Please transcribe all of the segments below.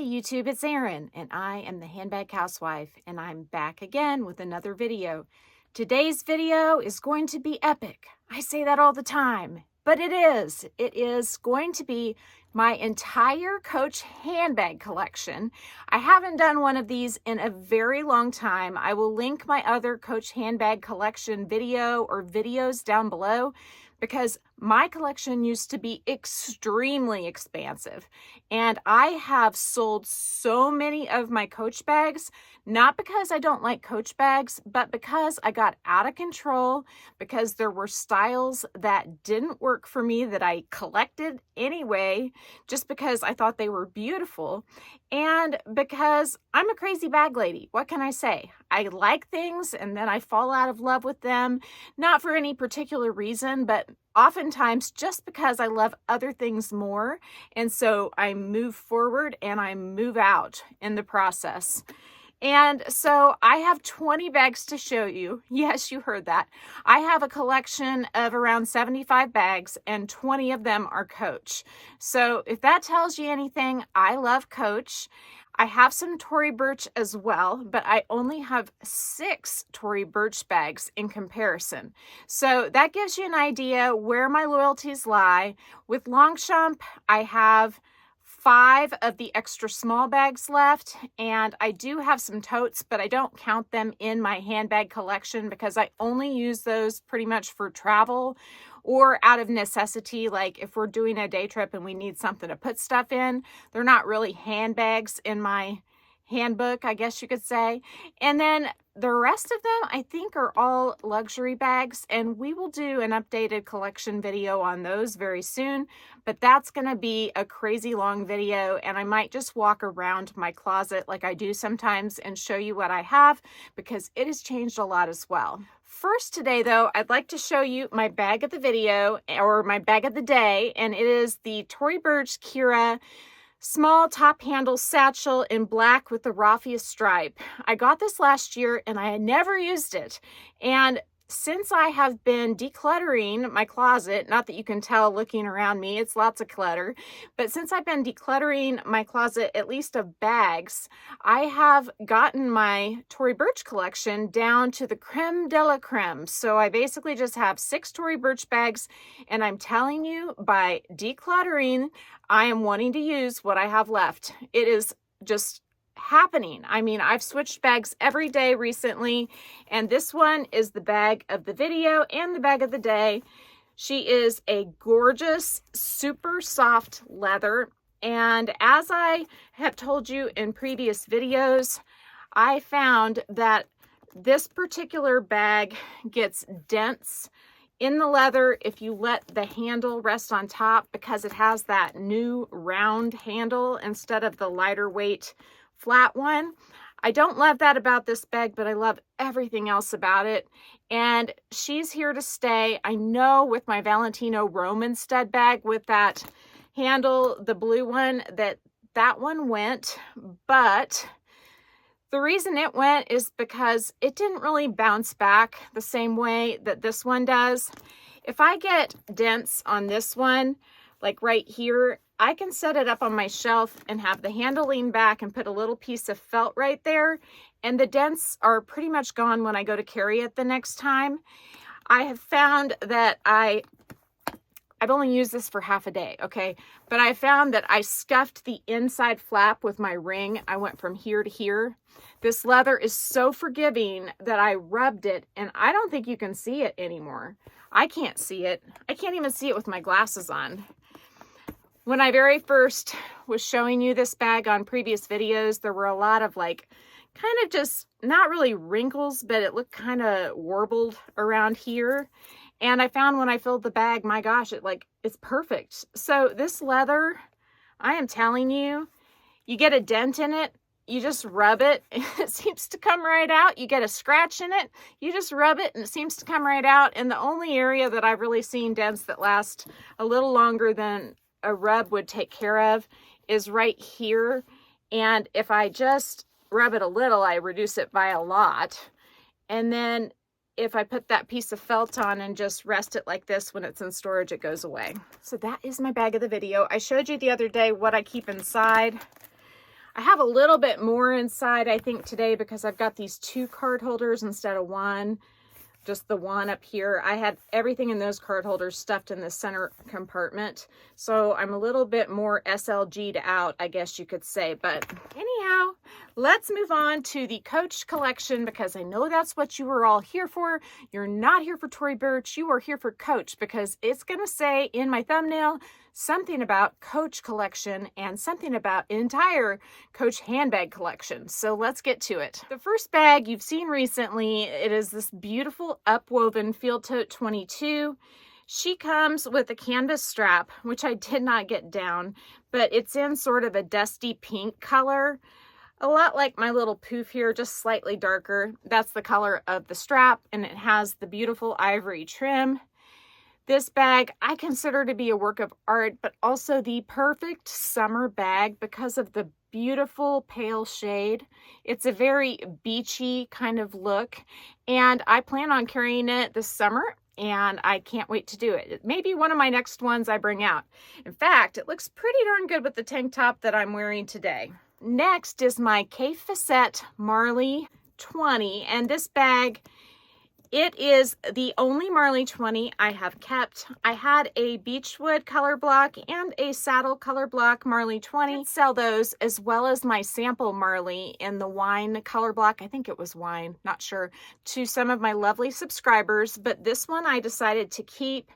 YouTube, it's Erin, and I am the Handbag Housewife, and I'm back again with another video. Today's video is going to be epic. I say that all the time, but it is. It is going to be my entire Coach handbag collection. I haven't done one of these in a very long time. I will link my other Coach handbag collection video or videos down below, because my collection used to be extremely expansive, and I have sold so many of my Coach bags, not because I don't like Coach bags, but because I got out of control, because there were styles that didn't work for me that I collected anyway, just because I thought they were beautiful, and because I'm a crazy bag lady. What can I say? I like things and then I fall out of love with them, not for any particular reason, but oftentimes just because I love other things more. And so I move forward and I move out in the process. And so I have 20 bags to show you. Yes, you heard that. I have a collection of around 75 bags and 20 of them are Coach. So if that tells you anything, I love Coach. I have some Tory Burch as well, but I only have 6 Tory Burch bags in comparison. So that gives you an idea where my loyalties lie. With Longchamp, I have 5 of the extra small bags left, and I do have some totes, but I don't count them in my handbag collection because I only use those pretty much for travel or out of necessity. Like if we're doing a day trip and we need something to put stuff in, they're not really handbags in my handbook, I guess you could say. And then the rest of them, I think, are all luxury bags, and we will do an updated collection video on those very soon, but that's going to be a crazy long video, and I might just walk around my closet like I do sometimes and show you what I have, because it has changed a lot as well. First today, though, I'd like to show you my bag of the video, or my bag of the day, and it is the Tory Burch Kira small top handle satchel in black with the raffia stripe. I got this last year and I had never used it. And since I have been decluttering my closet, not that you can tell looking around me, it's lots of clutter, but since I've been decluttering my closet, at least of bags, I have gotten my Tory Burch collection down to the creme de la creme. So I basically just have 6 Tory Burch bags, and I'm telling you, by decluttering, I am wanting to use what I have left. It is just happening. I mean, I've switched bags every day recently, and this one is the bag of the video and the bag of the day. She is a gorgeous, super soft leather, and as I have told you in previous videos, I found that this particular bag gets dents in the leather if you let the handle rest on top, because it has that new round handle instead of the lighter weight flat one. I don't love that about this bag, but I love everything else about it, and she's here to stay. I know with my Valentino Roman stud bag with that handle, the blue one, that one went, but the reason it went is because it didn't really bounce back the same way that this one does. If I get dents on this one, like right here, I can set it up on my shelf and have the handle lean back and put a little piece of felt right there, and the dents are pretty much gone when I go to carry it the next time. I have found that I've only used this for half a day, okay? But I found that I scuffed the inside flap with my ring. I went from here to here. This leather is so forgiving that I rubbed it, and I don't think you can see it anymore. I can't see it. I can't even see it with my glasses on. When I very first was showing you this bag on previous videos, there were a lot of like kind of just not really wrinkles, but it looked kind of warbled around here. And I found when I filled the bag, my gosh, it's perfect. So this leather, I am telling you, you get a dent in it, you just rub it, and it seems to come right out. You get a scratch in it, you just rub it, and it seems to come right out. And the only area that I've really seen dents that last a little longer than a rub would take care of is right here. And if I just rub it a little, I reduce it by a lot. And then if I put that piece of felt on and just rest it like this when it's in storage, it goes away. So that is my bag of the video. I showed you the other day what I keep inside. I have a little bit more inside, I think, today because I've got these 2 card holders instead of 1. Just the one up here. I had everything in those card holders stuffed in the center compartment. So I'm a little bit more SLG'd out, I guess you could say. But anyhow, let's move on to the Coach collection because I know that's what you were all here for. You're not here for Tory Burch. You are here for Coach because it's going to say in my thumbnail something about Coach collection and something about entire Coach handbag collection. So let's get to it. The first bag you've seen recently, it is this beautiful upwoven Field Tote 22. She comes with a canvas strap, which I did not get down, but it's in sort of a dusty pink color. A lot like my little poof here, just slightly darker. That's the color of the strap, and it has the beautiful ivory trim. This bag I consider to be a work of art, but also the perfect summer bag because of the beautiful pale shade. It's a very beachy kind of look, and I plan on carrying it this summer, and I can't wait to do it. It may be one of my next ones I bring out. In fact, it looks pretty darn good with the tank top that I'm wearing today. Next is my Cape Facette Marley 20, and this bag, it is the only Marley 20 I have kept. I had a Beechwood color block and a Saddle color block Marley 20. I sell those as well as my sample Marley in the wine color block. I think it was wine, not sure, to some of my lovely subscribers. But this one I decided to keep.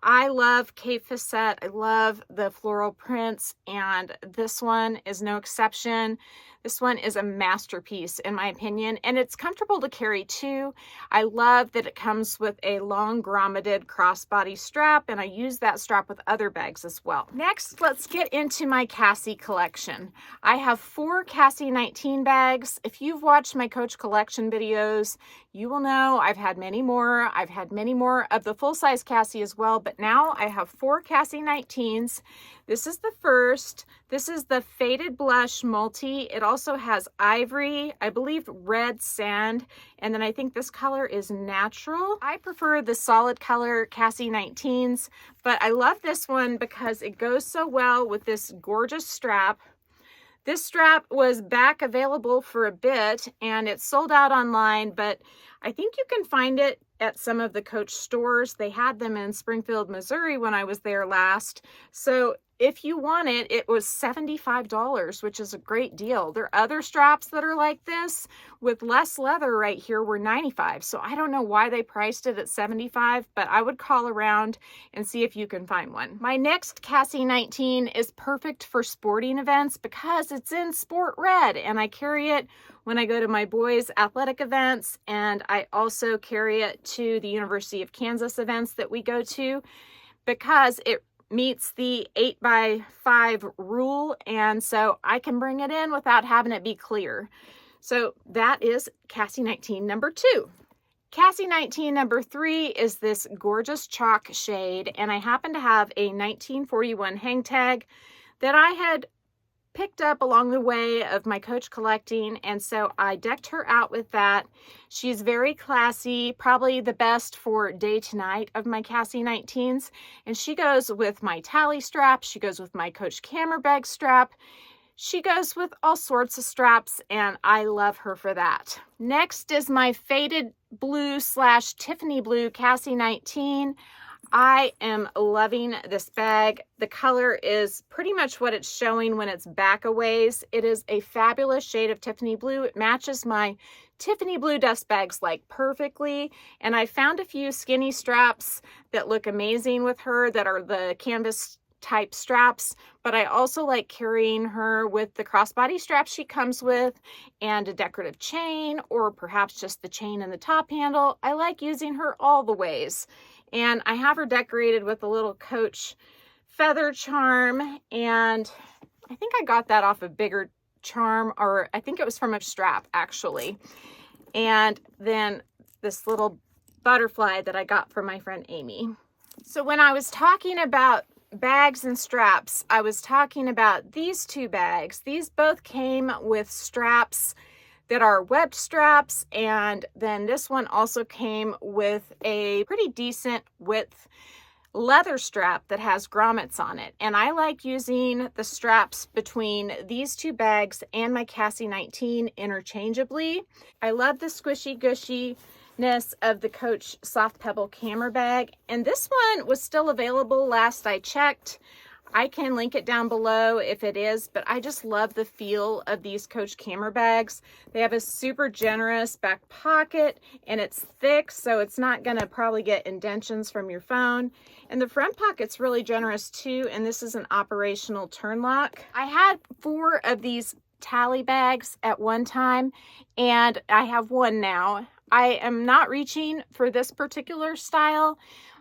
I love Cape Facette. I love the floral prints, and this one is no exception. This one is a masterpiece in my opinion, and it's comfortable to carry too. I love that it comes with a long grommeted crossbody strap, and I use that strap with other bags as well. Next, let's get into my Cassie collection. I have 4 Cassie 19 bags. If you've watched my Coach collection videos, you will know I've had many more. I've had many more of the full-size Cassie as well, but now I have 4 Cassie 19s. This is the first. This is the Faded Blush Multi. It also has ivory, I believe red sand, and then I think this color is natural. I prefer the solid color Cassie 19s, but I love this one because it goes so well with this gorgeous strap. This strap was back available for a bit, and it's sold out online, but I think you can find it at some of the Coach stores. They had them in Springfield, Missouri when I was there last. So if you want it, it was $75, which is a great deal. There are other straps that are like this with less leather right here were $95. So I don't know why they priced it at $75, but I would call around and see if you can find one. My next Cassie 19 is perfect for sporting events because it's in sport red, and I carry it when I go to my boys' athletic events, and I also carry it to the University of Kansas events that we go to because it meets the 8x5 rule, and so I can bring it in without having it be clear. So that is Cassie 19 number 2. Cassie 19 number 3 is this gorgeous chalk shade, and I happen to have a 1941 hang tag that I had picked up along the way of my Coach collecting, and so I decked her out with that. She's very classy, probably the best for day to night of my Cassie 19s, and she goes with my tally strap, she goes with my Coach camera bag strap, she goes with all sorts of straps, and I love her for that. Next is my faded blue / Tiffany blue Cassie 19. I am loving this bag. The color is pretty much what it's showing when it's back a ways. It is a fabulous shade of Tiffany blue. It matches my Tiffany blue dust bags like perfectly. And I found a few skinny straps that look amazing with her that are the canvas type straps, but I also like carrying her with the crossbody strap she comes with and a decorative chain, or perhaps just the chain and the top handle. I like using her all the ways. And I have her decorated with a little Coach feather charm, and I think I got that off a bigger charm, or I think it was from a strap actually. And then this little butterfly that I got from my friend Amy. So when I was talking about bags and straps, I was talking about these 2 bags. These both came with straps that are webbed straps, and then this one also came with a pretty decent width leather strap that has grommets on it. And I like using the straps between these two bags and my Cassie 19 interchangeably. I love the squishy gushiness of the Coach Soft Pebble camera bag. And this one was still available last I checked. I can link it down below if it is, but I just love the feel of these Coach camera bags. They have a super generous back pocket and it's thick, so it's not gonna probably get indentions from your phone. And the front pocket's really generous too, and this is an operational turn lock. I had 4 of these tally bags at one time, and I have one now. I am not reaching for this particular style,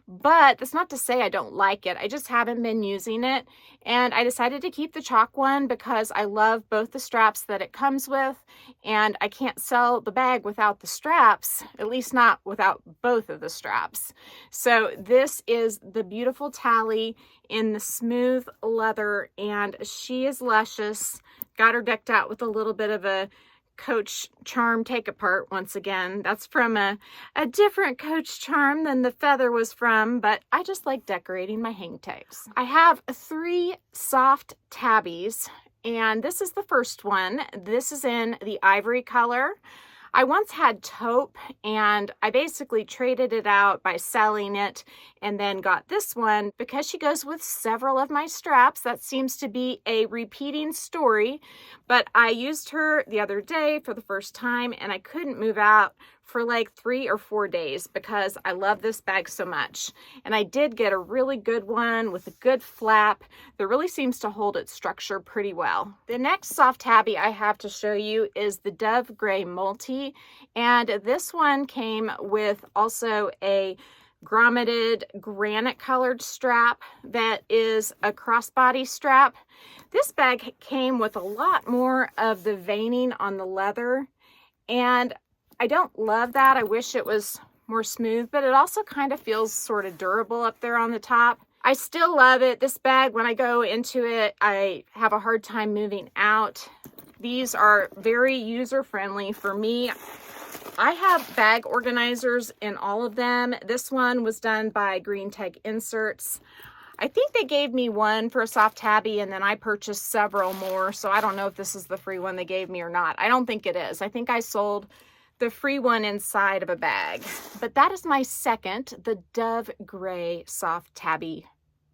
but that's not to say I don't like it. I just haven't been using it. And I decided to keep the chalk one because I love both the straps that it comes with. And I can't sell the bag without the straps, at least not without both of the straps. So this is the beautiful Tally in the smooth leather, and she is luscious. Got her decked out with a little bit of a Coach charm take apart once again. That's from a different Coach charm than the feather was from, but I just like decorating my hang tags. I have 3 soft tabbies, and this is the first one. This is in the ivory color. I once had taupe, and I basically traded it out by selling it and then got this one because she goes with several of my straps. That seems to be a repeating story, but I used her the other day for the first time and I couldn't move out for like 3 or 4 days because I love this bag so much. And I did get a really good one with a good flap that really seems to hold its structure pretty well. The next soft tabby I have to show you is the Dove Gray Multi, and this one came with also a grommeted granite colored strap that is a crossbody strap. This bag came with a lot more of the veining on the leather, and I don't love that. I wish it was more smooth, but it also kind of feels sort of durable up there on the top. I still love it. This bag, when I go into it, I have a hard time moving out. These are very user-friendly for me. I have bag organizers in all of them. This one was done by Green Tech Inserts. I think they gave me one for a soft tabby, and then I purchased several more, so I don't know if this is the free one they gave me or not. I don't think it is. I think I sold the free one inside of a bag. But that is my second, the Dove Gray Soft Tabby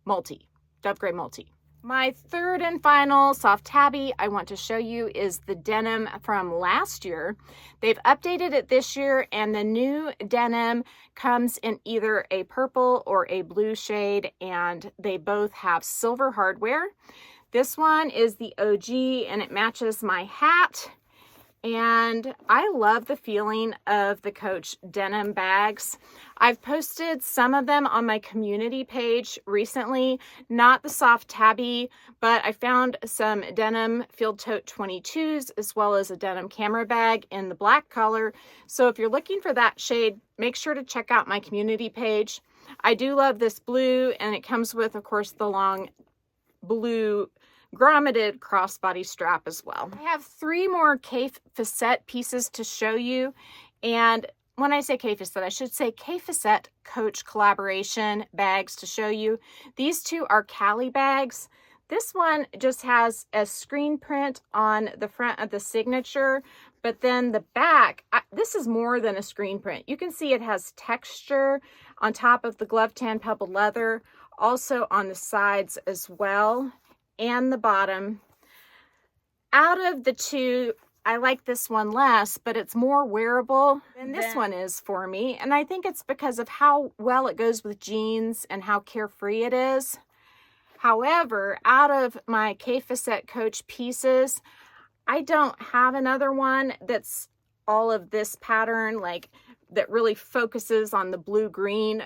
Multi. Dove Gray Multi. My third and final soft tabby I want to show you is the denim from last year. They've updated it this year, and the new denim comes in either a purple or a blue shade, and they both have silver hardware. This one is the OG, and it matches my hat. And I love the feeling of the Coach denim bags. I've posted some of them on my community page recently, not the soft tabby, but I found some denim field tote 22s as well as a denim camera bag in the black color. So if you're looking for that shade, make sure to check out my community page. I do love this blue, and it comes with, of course, the long blue grommeted crossbody strap as well. I have 3 more Cafe Facette pieces to show you, and when I say Cafe Facette, I should say Cafe Facette Coach collaboration bags to show you. These 2 are Cali bags. This one just has a screen print on the front of the signature, but then the back, this is more than a screen print. You can see it has texture on top of the glove tan pebble leather, also on the sides as well, and the bottom. Out of the 2, I like this one less, but it's more wearable than this one is for me. And I think it's because of how well it goes with jeans and how carefree it is. However, out of my Cafe Facette Coach pieces, I don't have another one that's all of this pattern, like that really focuses on the blue-green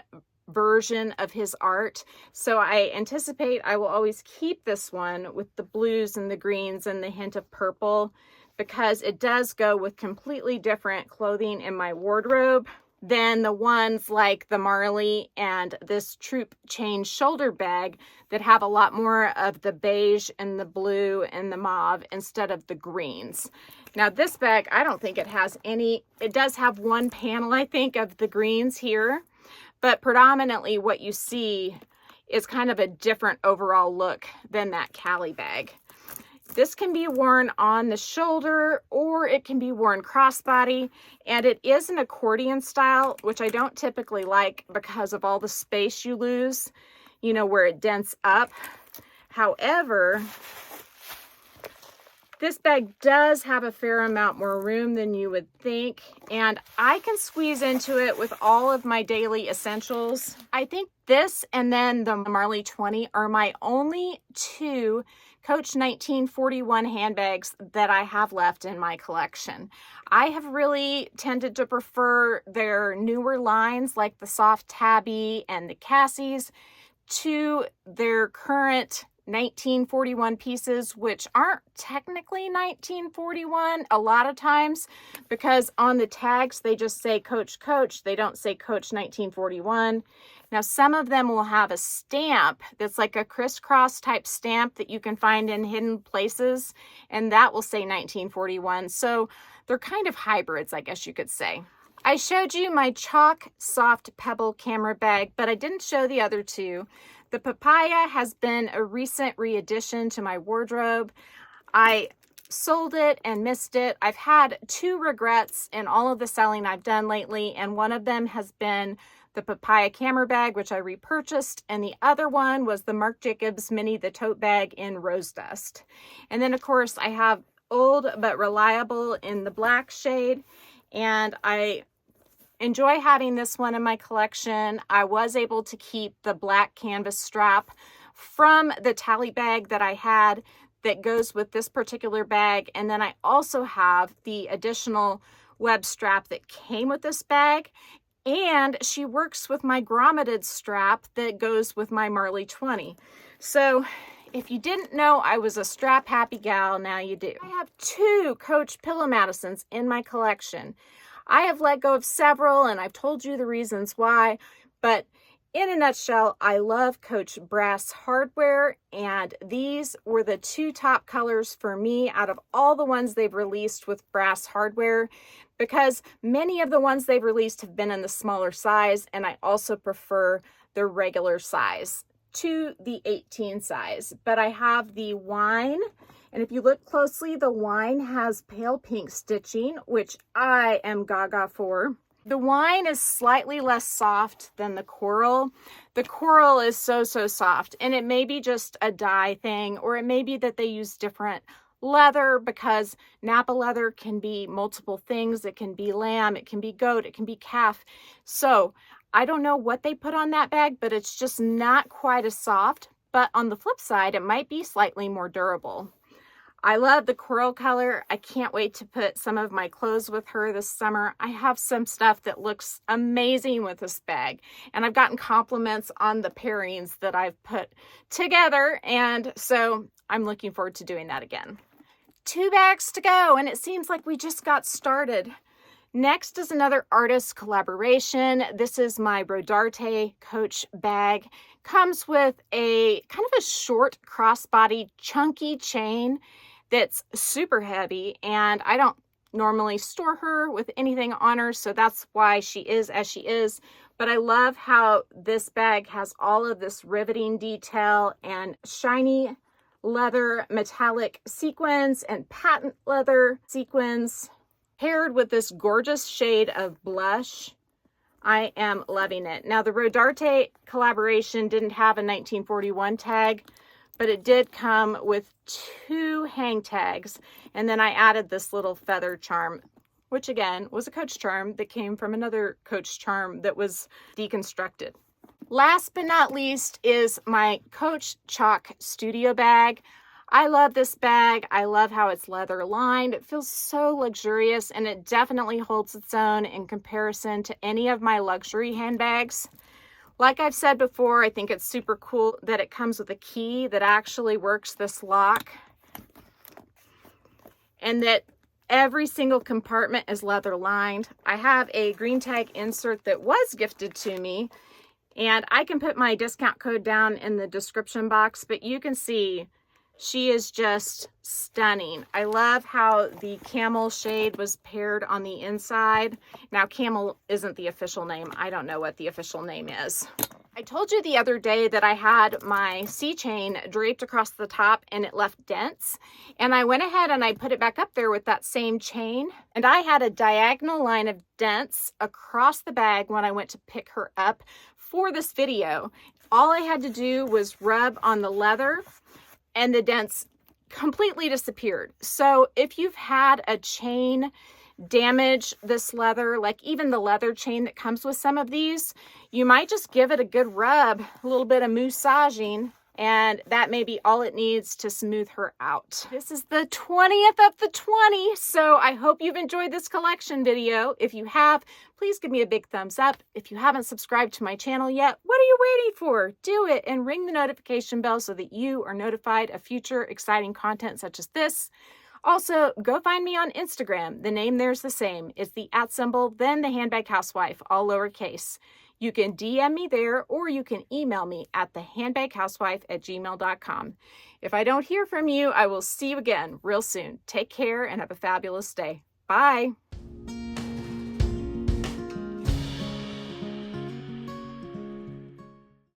version of his art. So I anticipate I will always keep this one with the blues and the greens and the hint of purple, because it does go with completely different clothing in my wardrobe than the ones like the Marley and this Troop Chain shoulder bag that have a lot more of the beige and the blue and the mauve instead of the greens. Now this bag, I don't think it has any, it does have one panel, I think, of the greens here, but predominantly what you see is kind of a different overall look than that Cali bag. This can be worn on the shoulder or it can be worn crossbody, and it is an accordion style, which I don't typically like because of all the space you lose, you know, where it dents up. However, this bag does have a fair amount more room than you would think, and I can squeeze into it with all of my daily essentials. I think this and then the Marley 20 are my only two Coach 1941 handbags that I have left in my collection. I have really tended to prefer their newer lines like the Soft Tabby and the Cassies to their current 1941 pieces, which aren't technically 1941 a lot of times, because on the tags they just say Coach Coach, they don't say Coach 1941. Now some of them will have a stamp that's like a crisscross type stamp that you can find in hidden places, and that will say 1941. So they're kind of hybrids, I guess you could say. I showed you my chalk soft Pebble camera bag, but I didn't show the other two. The Papaya has been a recent re-addition to my wardrobe. I sold it and missed it. I've had two regrets in all of the selling I've done lately, and one of them has been the Papaya camera bag, which I repurchased, and the other one was the Marc Jacobs Mini, the tote bag in rose dust. And then of course I have Old But Reliable in the black shade, and I enjoy having this one in my collection. I was able to keep the black canvas strap from the tally bag that I had that goes with this particular bag, and then I also have the additional web strap that came with this bag, and she works with my grommeted strap that goes with my Marley 20. So if you didn't know I was a strap happy gal, now you do. I have two Coach Pillow Madisons in my collection. I have let go of several, and I've told you the reasons why, but in a nutshell, I love Coach brass hardware, and these were the two top colors for me out of all the ones they've released with brass hardware, because many of the ones they've released have been in the smaller size, and I also prefer the regular size to the 18 size. But I have the wine, and if you look closely, the wine has pale pink stitching, which I am gaga for. The wine is slightly less soft than the coral. The coral is so soft, and it may be just a dye thing, or it may be that they use different leather, because Napa leather can be multiple things. It can be lamb, it can be goat, it can be calf. So I don't know what they put on that bag, but it's just not quite as soft. But on the flip side, it might be slightly more durable. I love the coral color. I can't wait to put some of my clothes with her this summer. I have some stuff that looks amazing with this bag, and I've gotten compliments on the pairings that I've put together, and so I'm looking forward to doing that again. 2 bags to go, and it seems like we just got started. Next is another artist collaboration. This is my Rodarte Coach bag. Comes with a kind of a short crossbody chunky chain that's super heavy, and I don't normally store her with anything on her, so that's why she is as she is. But I love how this bag has all of this riveting detail and shiny leather metallic sequins and patent leather sequins paired with this gorgeous shade of blush. I am loving it. Now the Rodarte collaboration didn't have a 1941 tag, but it did come with 2 hang tags, and then I added this little feather charm, which again was a Coach charm that came from another Coach charm that was deconstructed. Last but not least is my Coach Chalk Studio bag. I love this bag. I love how it's leather lined. It feels so luxurious, and it definitely holds its own in comparison to any of my luxury handbags. Like I've said before, I think it's super cool that it comes with a key that actually works this lock, and that every single compartment is leather lined. I have a green tag insert that was gifted to me, and I can put my discount code down in the description box, but you can see she is just stunning. I love how the camel shade was paired on the inside. Now, camel isn't the official name. I don't know what the official name is. I told you the other day that I had my C chain draped across the top and it left dents. And I went ahead and I put it back up there with that same chain. And I had a diagonal line of dents across the bag when I went to pick her up for this video. All I had to do was rub on the leather and the dents completely disappeared. So if you've had a chain damage this leather, like even the leather chain that comes with some of these, you might just give it a good rub, a little bit of massaging, and that may be all it needs to smooth her out. This is the 20th of the 20, so I hope you've enjoyed this collection video. If you have, please give me a big thumbs up. If you haven't subscribed to my channel yet, what are you waiting for? Do it and ring the notification bell so that you are notified of future exciting content such as this. Also, go find me on Instagram. The name there's the same. It's the @ then the Handbag Housewife, all lowercase. You can DM me there or you can email me at thehandbaghousewife@gmail.com. If I don't hear from you, I will see you again real soon. Take care and have a fabulous day. Bye.